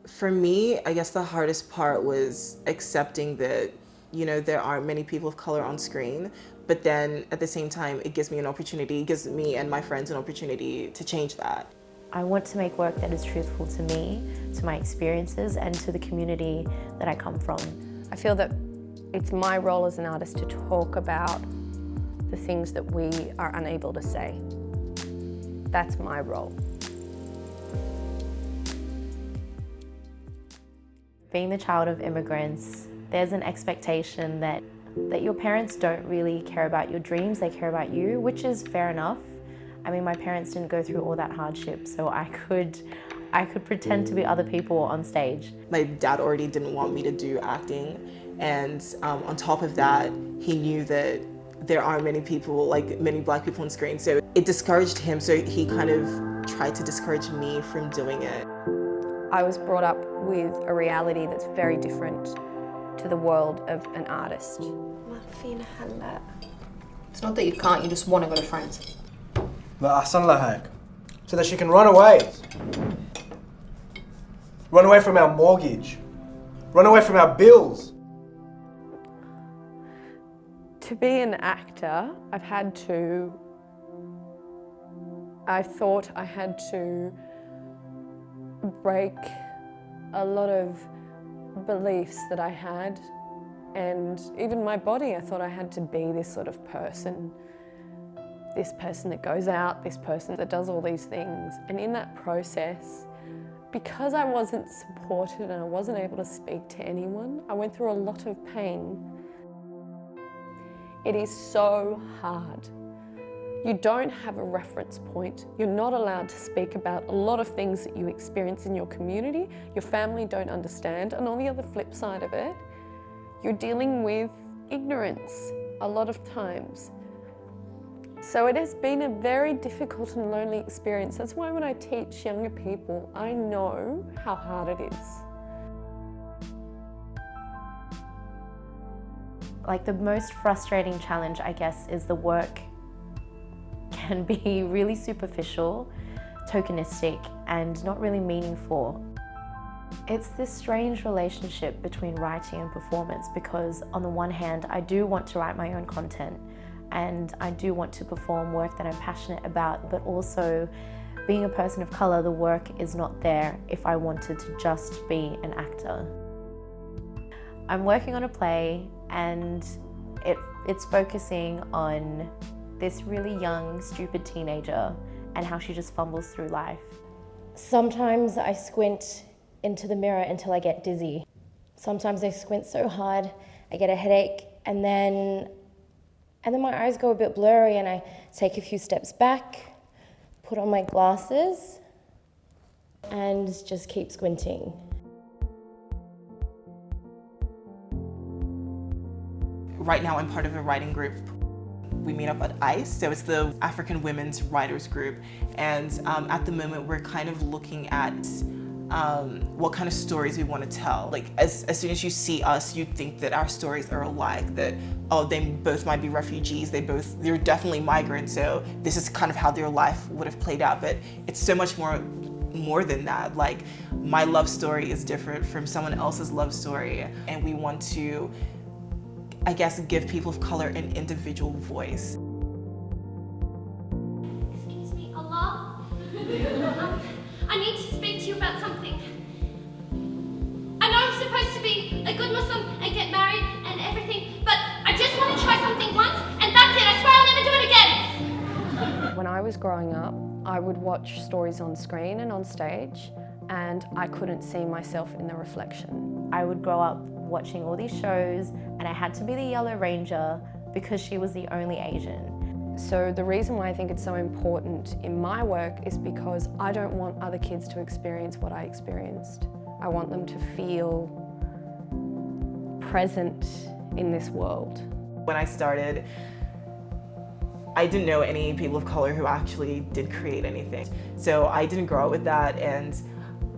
For me, I guess the hardest part was accepting that, there aren't many people of color on screen, but then at the same time, it gives me and my friends an opportunity to change that. I want to make work that is truthful to me, to my experiences, and to the community that I come from. I feel that it's my role as an artist to talk about the things that we are unable to say. That's my role. Being the child of immigrants, there's an expectation that your parents don't really care about your dreams, they care about you, which is fair enough. I mean, my parents didn't go through all that hardship, so I could pretend to be other people on stage. My dad already didn't want me to do acting, and on top of that, he knew that there aren't many people, many Black people on screen, so it discouraged him, so he kind of tried to discourage me from doing it. I was brought up with a reality that's very different to the world of an artist. It's not that you can't, you just want to go to France. لأحسن لها هيك. So that she can run away. Run away from our mortgage. Run away from our bills. To be an actor, I thought I had to break a lot of beliefs that I had, and even my body. I thought I had to be this sort of person. This person that goes out, this person that does all these things. And in that process, because I wasn't supported and I wasn't able to speak to anyone, I went through a lot of pain. It is so hard. You don't have a reference point. You're not allowed to speak about a lot of things that you experience in your community. Your family don't understand. And on the other flip side of it, you're dealing with ignorance a lot of times. So it has been a very difficult and lonely experience. That's why when I teach younger people, I know how hard it is. Like, the most frustrating challenge, I guess, is the work can be really superficial, tokenistic, and not really meaningful. It's this strange relationship between writing and performance, because on the one hand, I do want to write my own content and I do want to perform work that I'm passionate about, but also, being a person of colour, the work is not there if I wanted to just be an actor. I'm working on a play, and it's focusing on this really young, stupid teenager and how she just fumbles through life. Sometimes I squint into the mirror until I get dizzy. Sometimes I squint so hard I get a headache, and then my eyes go a bit blurry, and I take a few steps back, put on my glasses, and just keep squinting. Right now I'm part of a writing group. We meet up at ICE, so it's the African Women's Writers Group, and at the moment we're kind of looking at what kind of stories we want to tell. Like, as soon as you see us, you think that our stories are alike, that, oh, they both might be refugees, they're definitely migrants, so this is kind of how their life would have played out, but it's so much more than that. Like, my love story is different from someone else's love story, and we want to, I guess, give people of color an individual voice. Excuse me, Allah? I need to speak to you about something. I know I'm supposed to be a good Muslim and get married and everything, but I just want to try something once, and that's it. I swear I'll never do it again. When I was growing up, I would watch stories on screen and on stage, and I couldn't see myself in the reflection. I would grow up watching all these shows, and I had to be the Yellow Ranger because she was the only Asian. So the reason why I think it's so important in my work is because I don't want other kids to experience what I experienced. I want them to feel present in this world. When I started, I didn't know any people of color who actually did create anything. So I didn't grow up with that, and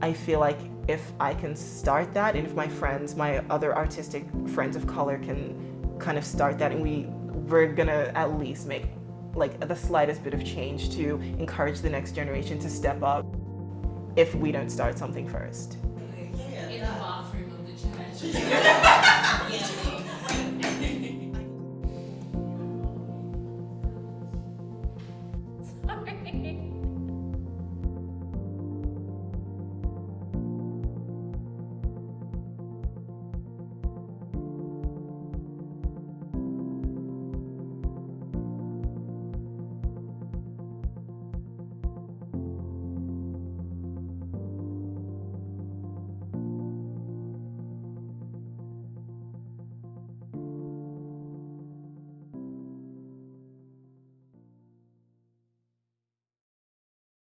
I feel like if I can start that, and if my other artistic friends of color can kind of start that, and we're gonna at least make like the slightest bit of change to encourage the next generation to step up if we don't start something first. in the bathroom of the church.